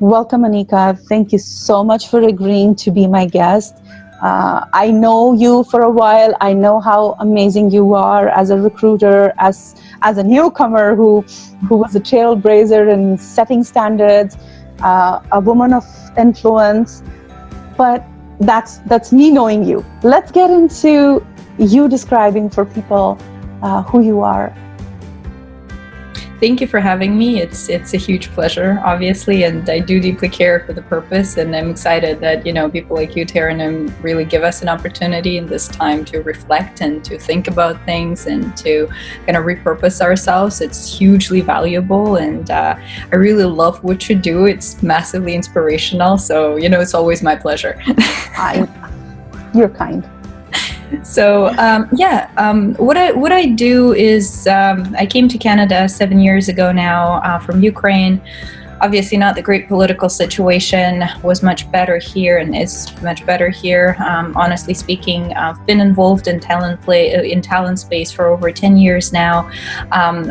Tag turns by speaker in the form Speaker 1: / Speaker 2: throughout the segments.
Speaker 1: Welcome, Anika. Thank you so much for agreeing to be my guest. I know you for a while. I know how amazing you are as a recruiter, as a newcomer who was a trailblazer in setting standards, a woman of influence. But that's me knowing you. Let's get into you describing for people who you are.
Speaker 2: Thank you for having me. It's a huge pleasure, obviously, and I do deeply care for the purpose, and I'm excited that, people like you, Taranum, really give us an opportunity in this time to reflect and to think about things and to kind of repurpose ourselves. It's hugely valuable, and I really love what you do. It's massively inspirational, so, it's always my pleasure.
Speaker 1: You're kind.
Speaker 2: So what I do is I came to Canada 7 years ago now from Ukraine. Obviously not the great political situation, was much better here and is much better here. Honestly speaking, I've been involved in talent space for over 10 years now.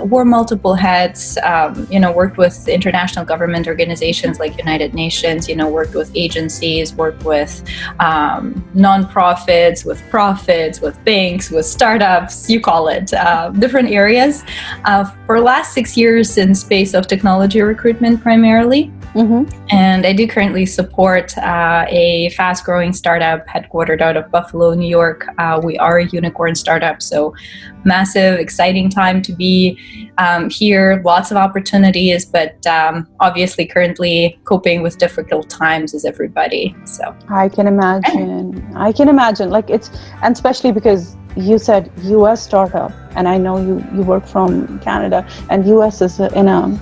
Speaker 2: Wore multiple hats, worked with international government organizations like United Nations, worked with agencies, worked with nonprofits, with profits, with banks, with startups, you call it, different areas. For the last 6 years in space of technology recruitment primarily. And I do currently support a fast-growing startup headquartered out of Buffalo, New York. We are a unicorn startup, so massive, exciting time to be here. Lots of opportunities, but obviously currently coping with difficult times as everybody. So
Speaker 1: I can imagine. And especially because you said U.S. startup, and I know you work from Canada, and U.S. is in a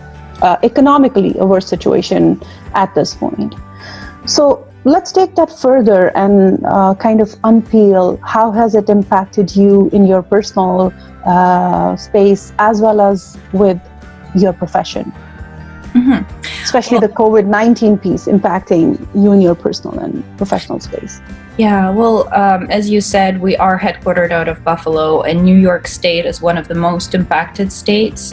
Speaker 1: economically a worse situation at this point. So let's take that further and kind of unpeel how has it impacted you in your personal space as well as with your profession, especially the COVID-19 piece impacting you in your personal and professional space.
Speaker 2: Yeah, well, as you said, we are headquartered out of Buffalo, and New York State is one of the most impacted states.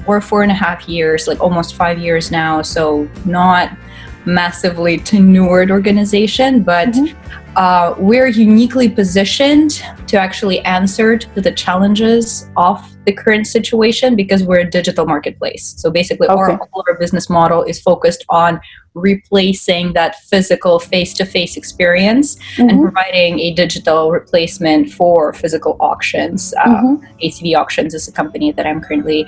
Speaker 2: We're 4.5 years, like almost 5 years now, so not massively tenured organization, but we're uniquely positioned to actually answer to the challenges of the current situation because we're a digital marketplace. So basically all of our business model is focused on replacing that physical face-to-face experience and providing a digital replacement for physical auctions. ACV Auctions is a company that I'm currently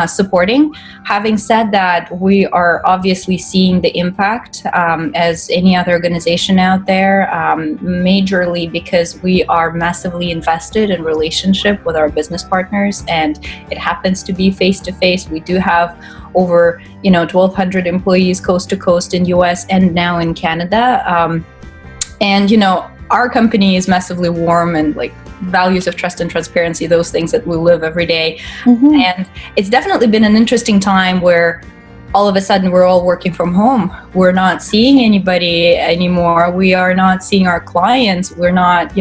Speaker 2: supporting. Having said that, we are obviously seeing the impact as any other organization out there, majorly because we are massively invested in relationship with our business partners, and it happens to be face-to-face. We do have over 1,200 employees coast to coast in US and now in Canada. And our company is massively warm and like values of trust and transparency, those things that we live every day. And it's definitely been an interesting time where all of a sudden we're all working from home. We're not seeing anybody anymore. We are not seeing our clients. We're not,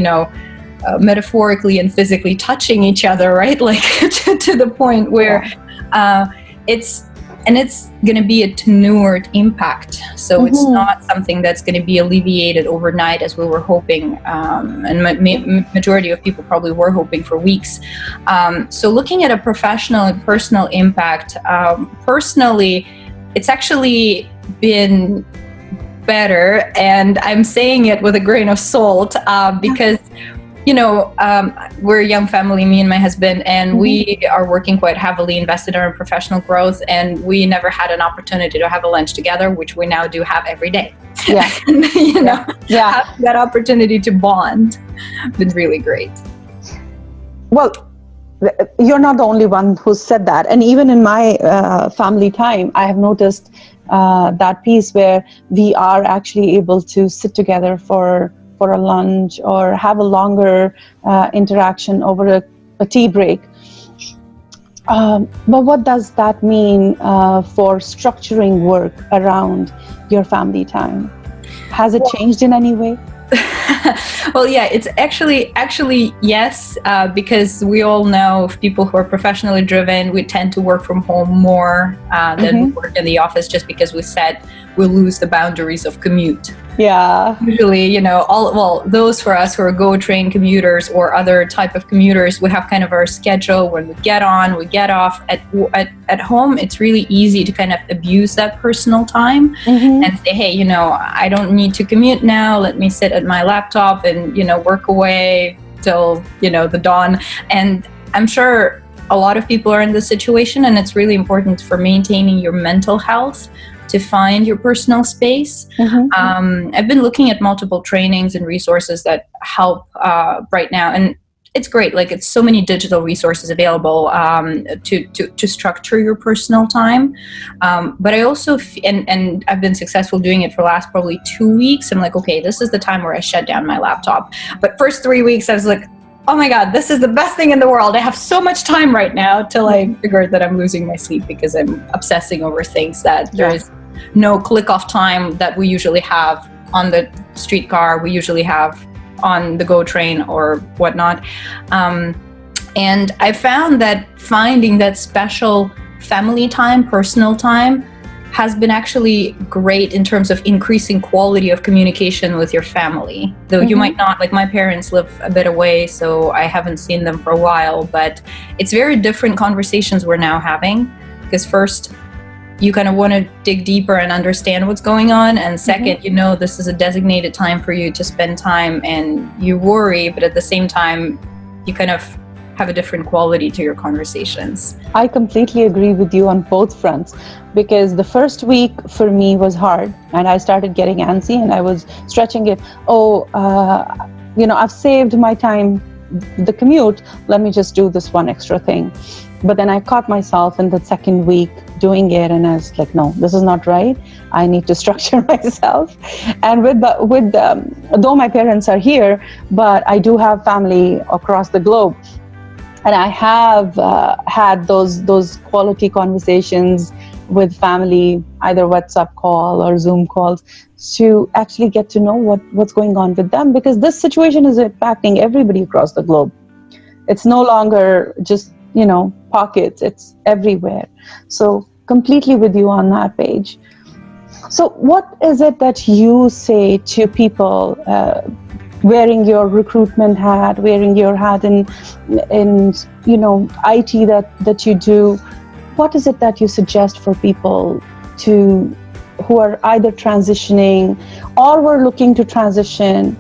Speaker 2: metaphorically and physically touching each other, right? Like to the point where it's going to be a tenured impact. So it's not something that's going to be alleviated overnight as we were hoping. And majority of people probably were hoping for weeks. So looking at a professional and personal impact, personally, it's actually been better. And I'm saying it with a grain of salt because we're a young family, me and my husband, and we are working quite heavily invested in our professional growth, and we never had an opportunity to have a lunch together, which we now do have every day. Having that opportunity to bond been really great.
Speaker 1: Well, you're not the only one who said that, and even in my family time, I have noticed that piece where we are actually able to sit together for a lunch or have a longer interaction over a tea break. But what does that mean for structuring work around your family time? Has it changed in any way?
Speaker 2: Well, yeah, it's actually yes, because we all know people who are professionally driven, we tend to work from home more than we work in the office, just because we said we lose the boundaries of commute.
Speaker 1: Yeah.
Speaker 2: Usually, you know, those for us who are GO train commuters or other type of commuters, we have kind of our schedule when we get on, we get off. At home, it's really easy to kind of abuse that personal time and say, hey, you know, I don't need to commute now. Let me sit at my laptop and, you know, work away till, you know, the dawn. And I'm sure a lot of people are in this situation, and it's really important for maintaining your mental health to find your personal space. I've been looking at multiple trainings and resources that help right now, and it's great. Like, it's so many digital resources available to structure your personal time. But I also, and I've been successful doing it for the last probably 2 weeks. I'm like, okay, this is the time where I shut down my laptop. But first 3 weeks, I was like, oh my God, this is the best thing in the world. I have so much time right now, till I figured that I'm losing my sleep because I'm obsessing over things that there is no click off time that we usually have on the streetcar, we usually have on the GO train or whatnot. And I found that finding that special family time, personal time, has been actually great in terms of increasing quality of communication with your family. Though you might not, like, my parents live a bit away, so I haven't seen them for a while, but it's very different conversations we're now having, because first, you kind of want to dig deeper and understand what's going on. And second, you know, this is a designated time for you to spend time, and you worry, but at the same time, you kind of have a different quality to your conversations.
Speaker 1: I completely agree with you on both fronts, because the first week for me was hard, and I started getting antsy, and I was stretching it. You know, I've saved my time, the commute, let me just do this one extra thing. But then I caught myself in the second week doing it, and I was like, no, this is not right. I need to structure myself. And though my parents are here, but I do have family across the globe. And I have had those quality conversations with family, either WhatsApp call or Zoom calls, to actually get to know what's going on with them, because this situation is impacting everybody across the globe. It's no longer just, you know, pockets, it's everywhere. So completely with you on that page. So what is it that you say to people wearing your recruitment hat, wearing your hat in you know, IT that you do? What is it that you suggest for people who are either transitioning or were looking to transition?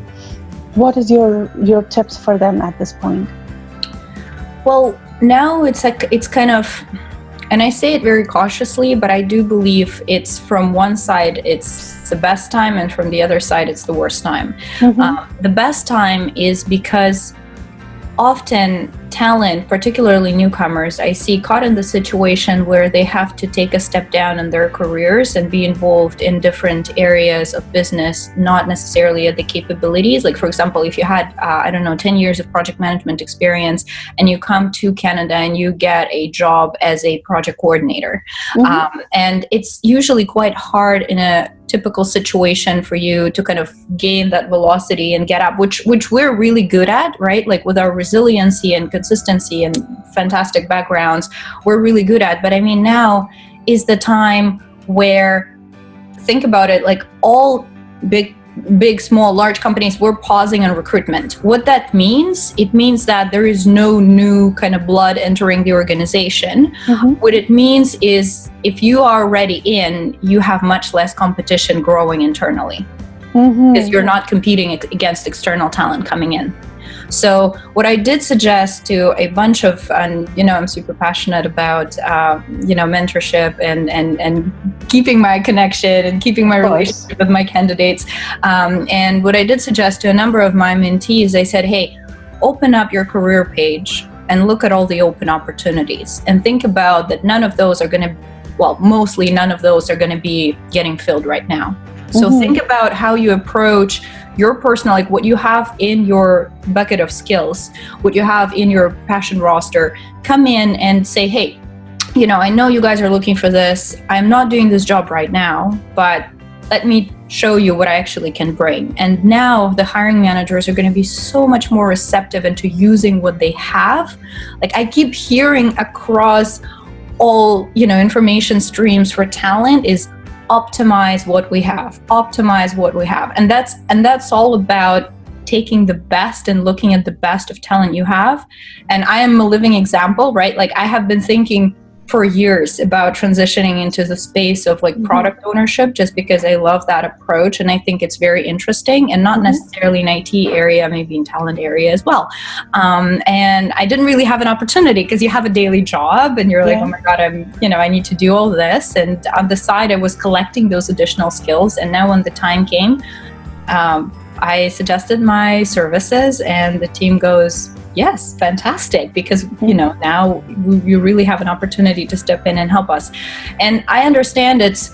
Speaker 1: What is your tips for them at this point?
Speaker 2: Well, now it's kind of, and I say it very cautiously, but I do believe it's, from one side it's the best time, and from the other side it's the worst time. The best time is because often talent, particularly newcomers, I see caught in the situation where they have to take a step down in their careers and be involved in different areas of business, not necessarily at the capabilities. Like, for example, if you had, 10 years of project management experience, and you come to Canada and you get a job as a project coordinator. And it's usually quite hard in a typical situation for you to kind of gain that velocity and get up, which we're really good at, right? Like, with our resiliency and consistency and fantastic backgrounds, we're really good at. But I mean, now is the time where, think about it, like, all big, small, large companies, we're pausing on recruitment. What that means, it means that there is no new kind of blood entering the organization. What it means is, if you are already in, you have much less competition growing internally, because you're not competing against external talent coming in. So what I did suggest to a bunch of, and you know, I'm super passionate about, mentorship and keeping my connection and keeping my relationship with my candidates. And what I did suggest to a number of my mentees, I said, hey, open up your career page and look at all the open opportunities, and think about that none of those are going to, mostly none of those are going to be getting filled right now. So think about how you approach your personal, like what you have in your bucket of skills, what you have in your passion roster. Come in and say, hey, you know, I know you guys are looking for this. I'm not doing this job right now, but let me show you what I actually can bring. And now the hiring managers are going to be so much more receptive into using what they have. Like I keep hearing across all, information streams for talent is optimize what we have, optimize what we have. And that's all about taking the best and looking at the best of talent you have. And I am a living example, right? Like I have been thinking for years about transitioning into the space of like product ownership, just because I love that approach. And I think it's very interesting, and not necessarily in IT area, maybe in talent area as well. And I didn't really have an opportunity, because you have a daily job and you're like, oh my God, I need to do all this. And on the side, I was collecting those additional skills. And now when the time came, I suggested my services, and the team goes, yes, fantastic, because now you really have an opportunity to step in and help us. And I understand it's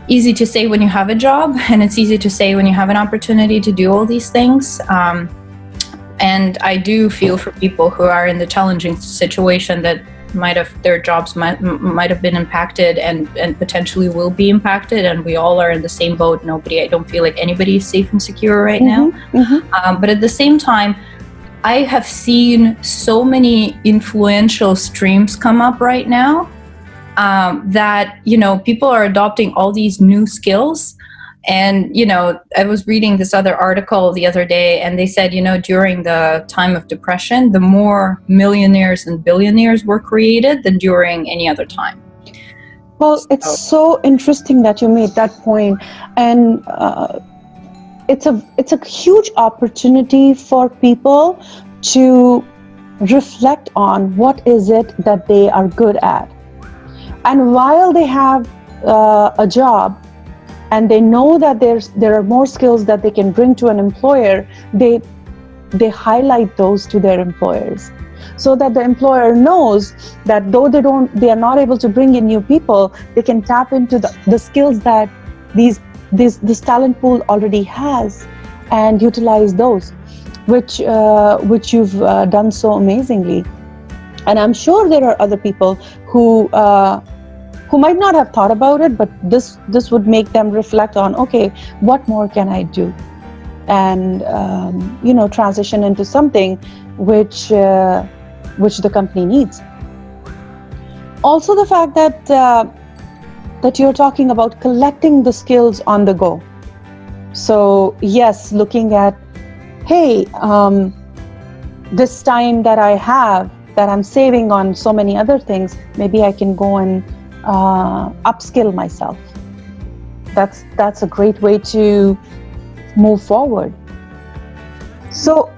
Speaker 2: easy to say when you have a job, and it's easy to say when you have an opportunity to do all these things. And I do feel for people who are in the challenging situation that their jobs might have been impacted and potentially will be impacted, and we all are in the same boat. I don't feel like anybody is safe and secure right now. But at the same time, I have seen so many influential streams come up right now that people are adopting all these new skills. And, I was reading this other article the other day, and they said, during the time of depression, the more millionaires and billionaires were created than during any other time.
Speaker 1: Well, it's so interesting that you made that point. And it's a huge opportunity for people to reflect on what is it that they are good at. And while they have a job, and they know that there are more skills that they can bring to an employer, they highlight those to their employers, so that the employer knows that though they are not able to bring in new people, they can tap into the skills that this talent pool already has and utilize those, which you've done so amazingly. And I'm sure there are other people who might not have thought about it, but this would make them reflect on, okay, what more can I do? And, transition into something which the company needs. Also, the fact that you're talking about collecting the skills on the go. So yes, looking at, hey, this time that I have, that I'm saving on so many other things, maybe I can go and upskill myself. That's a great way to move forward. So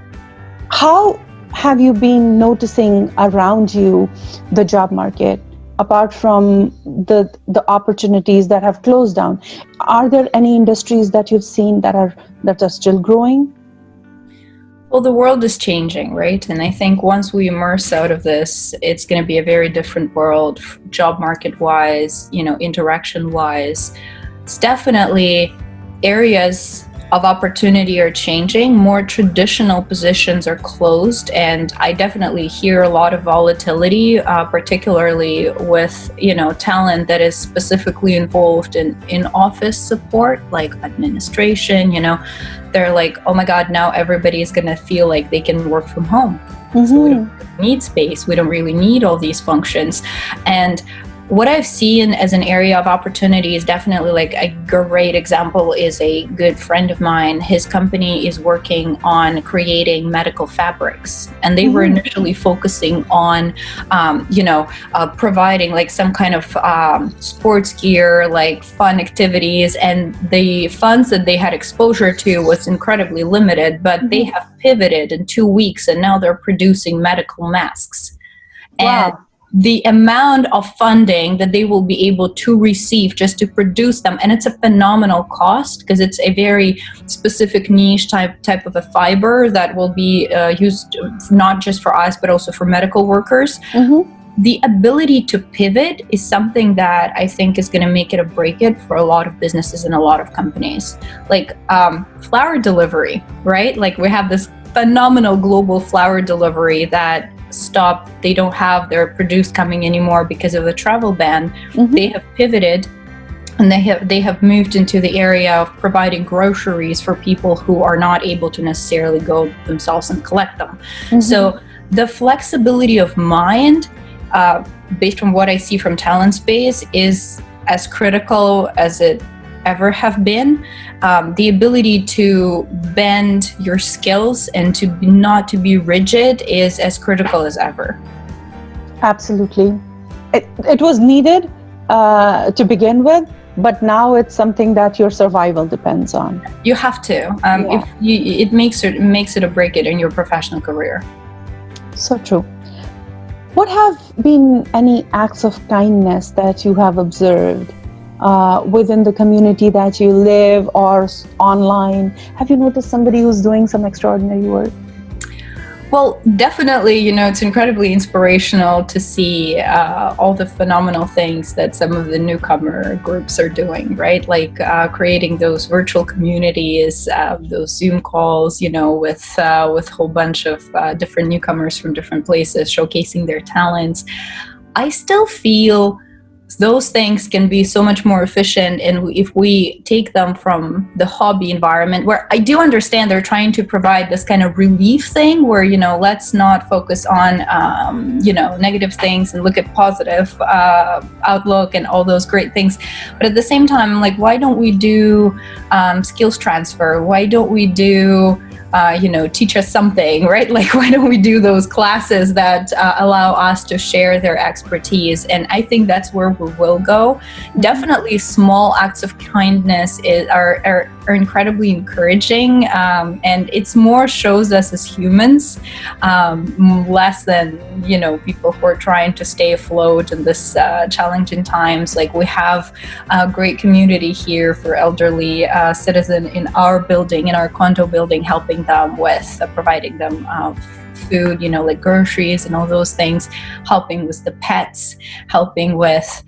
Speaker 1: how have you been noticing around you the job market, apart from the opportunities that have closed down? Are there any industries that you've seen that are still growing?
Speaker 2: Well, the world is changing, right? And I think once we immerse out of this, it's going to be a very different world, job market-wise, interaction-wise. It's definitely areas of opportunity are changing. More traditional positions are closed, and I definitely hear a lot of volatility, particularly with talent that is specifically involved in office support, like administration. They're like, oh my God, now everybody is going to feel like they can work from home. So we don't really need space. We don't really need all these functions. And what I've seen as an area of opportunity is definitely, like, a great example is a good friend of mine. His company is working on creating medical fabrics, and they were initially focusing on, providing like some kind of sports gear, like fun activities, and the funds that they had exposure to was incredibly limited, but they have pivoted in 2 weeks, and now they're producing medical masks. And the amount of funding that they will be able to receive just to produce them, and it's a phenomenal cost because it's a very specific niche type of a fiber that will be used not just for us but also for medical workers. The ability to pivot is something that I think is going to make it or break it for a lot of businesses and a lot of companies. Like flower delivery, right? Like we have this phenomenal global flower delivery that stopped. They don't have their produce coming anymore because of the travel ban. They have pivoted and they have moved into the area of providing groceries for people who are not able to necessarily go themselves and collect them. So the flexibility of mind, based on what I see from talent space, is as critical as it ever have been. The ability to bend your skills and to not to be rigid is as critical as ever.
Speaker 1: Absolutely. It was needed to begin with, but now it's something that your survival depends on.
Speaker 2: You have to. If it makes it or break it in your professional career.
Speaker 1: So true. What have been any acts of kindness that you have observed within the community that you live or online? Have you noticed somebody who's doing some extraordinary work?
Speaker 2: Well, definitely, it's incredibly inspirational to see all the phenomenal things that some of the newcomer groups are doing, right? Like creating those virtual communities, those Zoom calls, with a whole bunch of different newcomers from different places showcasing their talents. I still feel those things can be so much more efficient, and if we take them from the hobby environment, where I do understand they're trying to provide this kind of relief thing where, let's not focus on, negative things and look at positive outlook and all those great things. But at the same time, like, why don't we do skills transfer? Why don't we do teach us something, right? Like, why don't we do those classes that allow us to share their expertise? And I think that's where we will go. Definitely small acts of kindness are incredibly encouraging, and it's more shows us as humans, less than, people who are trying to stay afloat in this challenging times. Like, we have a great community here for elderly citizens in our building, in our condo building, helping them with providing them food, like groceries and all those things, helping with the pets, helping with,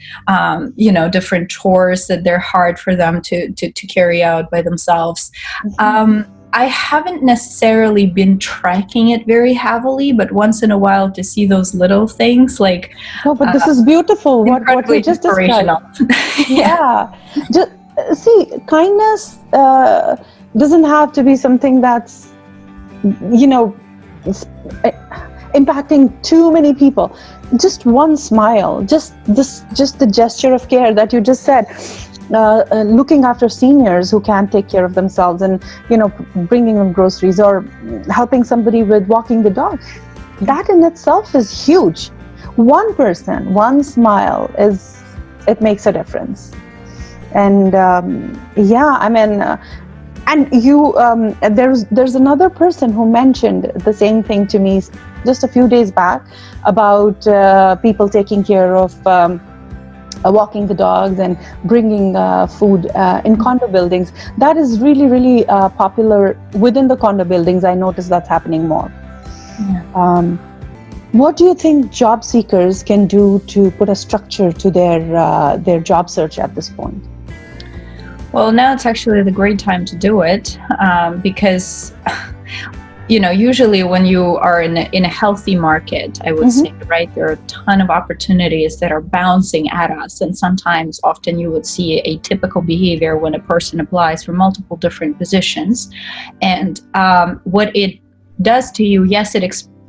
Speaker 2: different chores that they're hard for them to carry out by themselves. I haven't necessarily been tracking it very heavily, but once in a while to see those little things, like...
Speaker 1: Oh, but this is beautiful, what you just described. Yeah. Just, see, kindness doesn't have to be something that's, impacting too many people. Just one smile, just the gesture of care that you just said, looking after seniors who can't take care of themselves, and bringing them groceries or helping somebody with walking the dog. That in itself is huge. One person, one smile it makes a difference. And and you, there's another person who mentioned the same thing to me just a few days back about people taking care of walking the dogs and bringing food in condo buildings. That is really, really popular within the condo buildings. I noticed that's happening more. Yeah. What do you think job seekers can do to put a structure to their job search at this point?
Speaker 2: Well, now it's actually the great time to do it, because, usually when you are in a healthy market, I would say, right, there are a ton of opportunities that are bouncing at us. And often you would see a typical behavior when a person applies for multiple different positions. And what it does to you, yes, it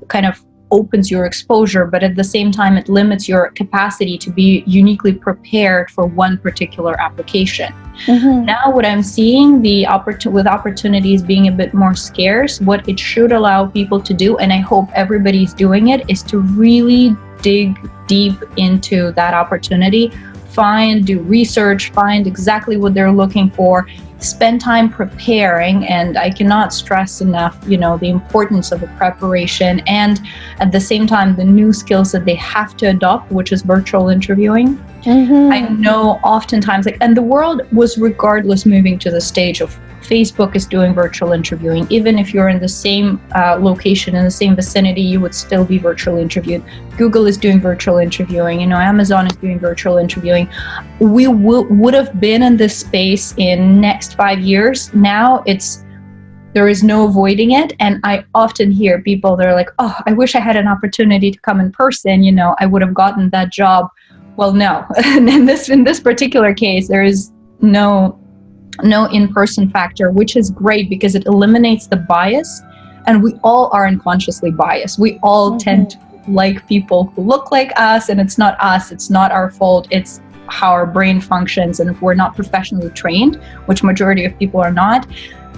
Speaker 2: kind of opens your exposure, but at the same time, it limits your capacity to be uniquely prepared for one particular application. Now, what I'm seeing, with opportunities being a bit more scarce, what it should allow people to do, and I hope everybody's doing it, is to really dig deep into that opportunity, do research, find exactly what they're looking for, spend time preparing. And I cannot stress enough, the importance of the preparation, and at the same time, the new skills that they have to adopt, which is virtual interviewing. I know oftentimes, and the world was regardless moving to the stage of Facebook is doing virtual interviewing. Even if you're in the same location, in the same vicinity, you would still be virtually interviewed. Google is doing virtual interviewing. Amazon is doing virtual interviewing. We would have been in this space in next 5 years. Now there is no avoiding it. And I often hear people, they're like, oh, I wish I had an opportunity to come in person. I would have gotten that job. Well, no. In this particular case, there is no in-person factor, which is great because it eliminates the bias. And we all are unconsciously biased. We all tend to like people who look like us, and it's not us, it's not our fault, it's how our brain functions. And if we're not professionally trained, which majority of people are not,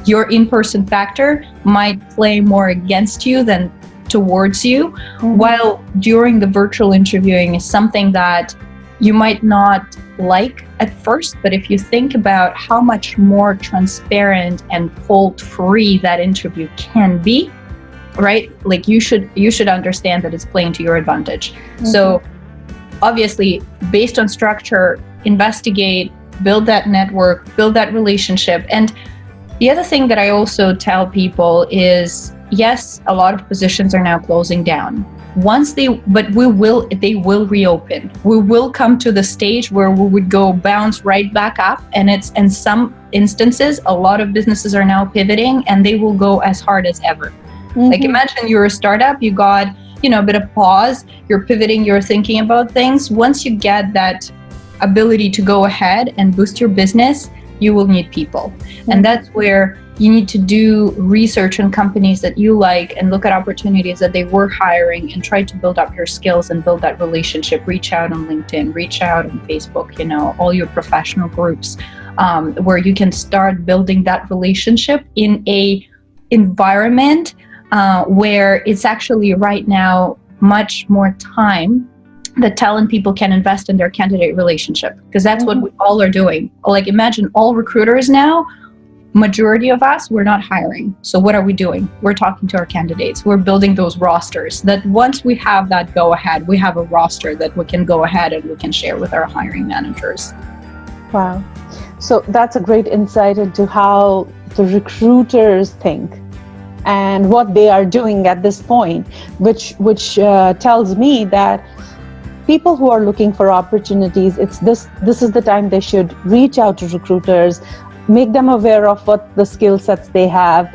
Speaker 2: your in-person factor might play more against you than towards you. While during the virtual interviewing is something that you might not like at first, but if you think about how much more transparent and fault-free that interview can be, right? Like you should understand that it's playing to your advantage. So obviously, based on structure, investigate, build that network, build that relationship. And the other thing that I also tell people is, yes, a lot of positions are now closing down. They will reopen. We will come to the stage where we would go bounce right back up. And in some instances, a lot of businesses are now pivoting and they will go as hard as ever. Like imagine you're a startup, you got, a bit of pause, you're pivoting, you're thinking about things. Once you get that ability to go ahead and boost your business, you will need people. And that's where you need to do research on companies that you like and look at opportunities that they were hiring and try to build up your skills and build that relationship. Reach out on LinkedIn, reach out on Facebook, all your professional groups, where you can start building that relationship in a environment where it's actually right now much more time that talent people can invest in their candidate relationship, because that's what we all are doing. Like imagine all recruiters now, majority of us, we're not hiring. So what are we doing? We're talking to our candidates. We're building those rosters that once we have that go ahead, we have a roster that we can go ahead and we can share with our hiring managers. Wow.
Speaker 1: So that's a great insight into how the recruiters think and what they are doing at this point, which tells me that people who are looking for opportunities, this is the time they should reach out to recruiters, make them aware of what the skill sets they have,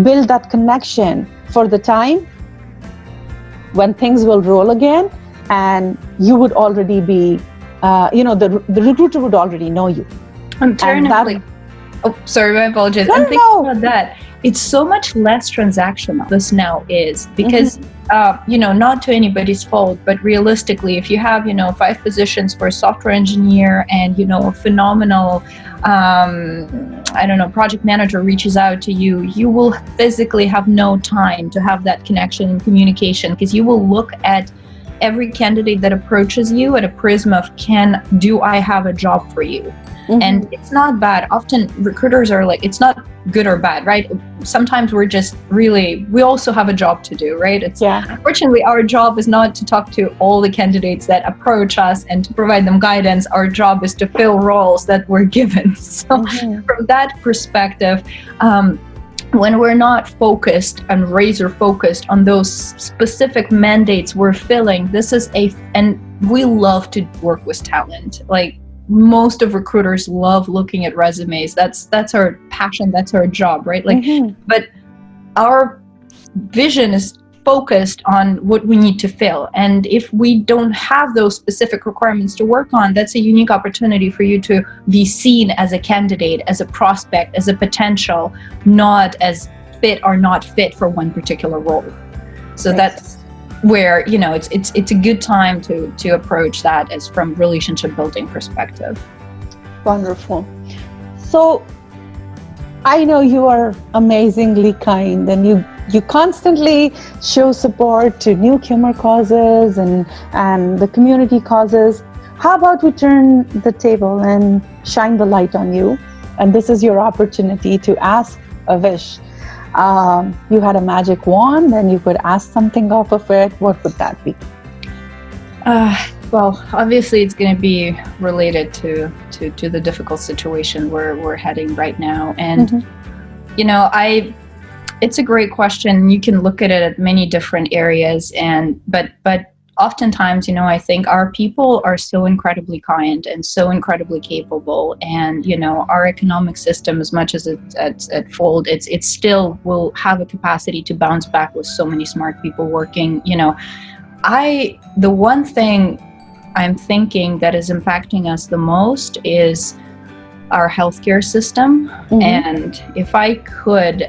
Speaker 1: build that connection for the time when things will roll again, and you would already be, the recruiter would already know you.
Speaker 2: Sorry, my apologies. I'm thinking about that. It's so much less transactional, this now is, because, not to anybody's fault, but realistically, if you have, 5 positions for a software engineer and, a phenomenal, project manager reaches out to you, you will physically have no time to have that connection and communication, because you will look at every candidate that approaches you at a prism of, do I have a job for you? And it's not bad. Often recruiters are like, it's not good or bad, right? Sometimes we also have a job to do, right? Unfortunately, our job is not to talk to all the candidates that approach us and to provide them guidance. Our job is to fill roles that we're given. So from that perspective, when we're not focused and razor focused on those specific mandates we're filling, and we love to work with talent. Like, most of recruiters love looking at resumes. That's our passion. That's our job, right? But our vision is focused on what we need to fill. And if we don't have those specific requirements to work on, that's a unique opportunity for you to be seen as a candidate, as a prospect, as a potential, not as fit or not fit for one particular role. So that's where, it's a good time to approach that as from relationship building perspective.
Speaker 1: Wonderful. So I know you are amazingly kind, and you constantly show support to newcomer causes and the community causes. How about we turn the table and shine the light on you? And this is your opportunity to ask a wish. You had a magic wand and you could ask something off of it. What would that be?
Speaker 2: Well, obviously it's going to be related to the difficult situation we're heading right now. And, it's a great question. You can look at it at many different areas, but oftentimes, I think our people are so incredibly kind and so incredibly capable, and our economic system, as much as it's at fault, it still will have a capacity to bounce back with so many smart people working. The one thing I'm thinking that is impacting us the most is our healthcare system. And if I could,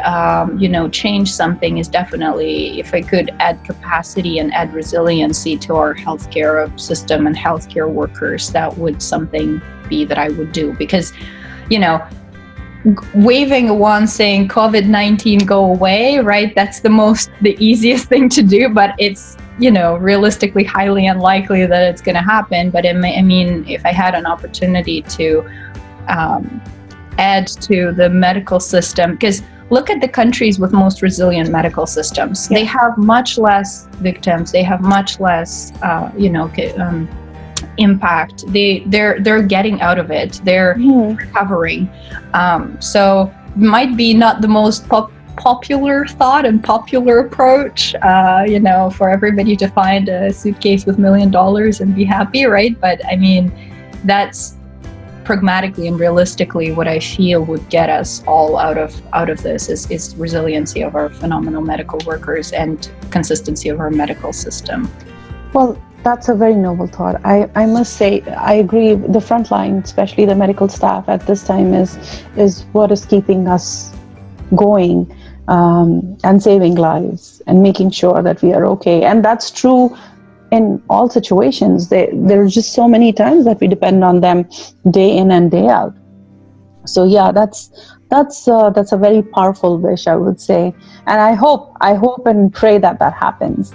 Speaker 2: change something, is definitely if I could add capacity and add resiliency to our healthcare system and healthcare workers, that would something be that I would do. Because, waving a wand saying COVID-19 go away, right? That's the easiest thing to do, but it's, realistically highly unlikely that it's going to happen. But if I had an opportunity to add to the medical system, because look at the countries with most resilient medical systems. They have much less victims. They have much less, impact. They're getting out of it. They're recovering. So might be not the most popular thought and popular approach, for everybody to find a suitcase with $1 million and be happy, right? But that's pragmatically and realistically what I feel would get us all out of this is resiliency of our phenomenal medical workers and consistency of our medical system.
Speaker 1: Well, that's a very noble thought. I must say, I agree. The front line, especially the medical staff at this time, is what is keeping us going and saving lives and making sure that we are okay. And that's true in all situations. There are just so many times that we depend on them day in and day out. So yeah, that's a very powerful wish, I would say. And I hope and pray that happens.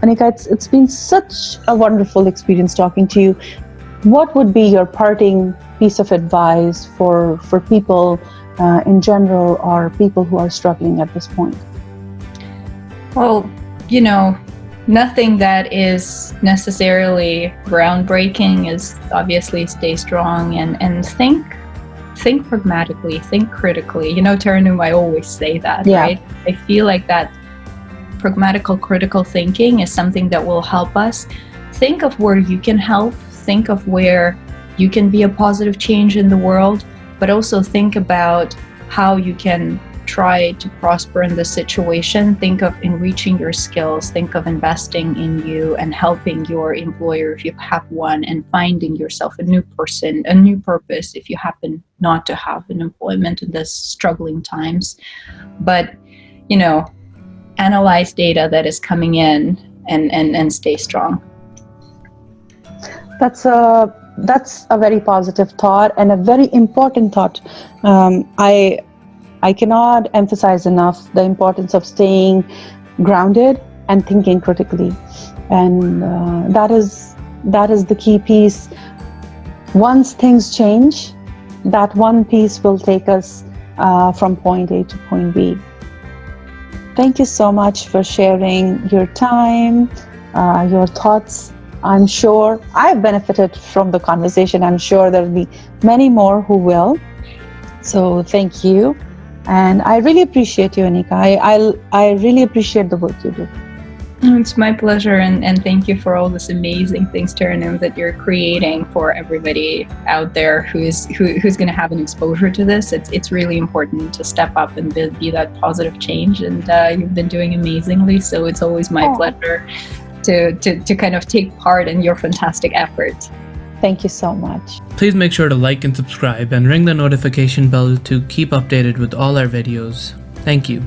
Speaker 1: Anika, it's been such a wonderful experience talking to you. What would be your parting piece of advice for people in general, or people who are struggling at this point?
Speaker 2: Well, nothing that is necessarily groundbreaking is obviously stay strong and think pragmatically, think critically. Tarannum, I always say that, right? I feel like that pragmatical, critical thinking is something that will help us think of where you can help, think of where you can be a positive change in the world, but also think about how you can try to prosper in this situation. Think of enriching your skills, think of investing in you and helping your employer if you have one, and finding yourself a new person, a new purpose if you happen not to have an employment in this struggling times. But, analyze data that is coming in and stay strong. That's
Speaker 1: a very positive thought and a very important thought. I cannot emphasize enough the importance of staying grounded and thinking critically, and that is the key piece. Once things change, that one piece will take us from point A to point B. Thank you so much for sharing your time, your thoughts. I'm sure I've benefited from the conversation. I'm sure there'll be many more who will. So thank you. And I really appreciate you, Anika. I really appreciate the work you do.
Speaker 2: It's my pleasure, and thank you for all this amazing things, Tarannum, that you're creating for everybody out there who's going to have an exposure to this. It's really important to step up and be that positive change, and you've been doing amazingly. So it's always my pleasure to kind of take part in your fantastic effort.
Speaker 1: Thank you so much.
Speaker 3: Please make sure to like and subscribe and ring the notification bell to keep updated with all our videos. Thank you.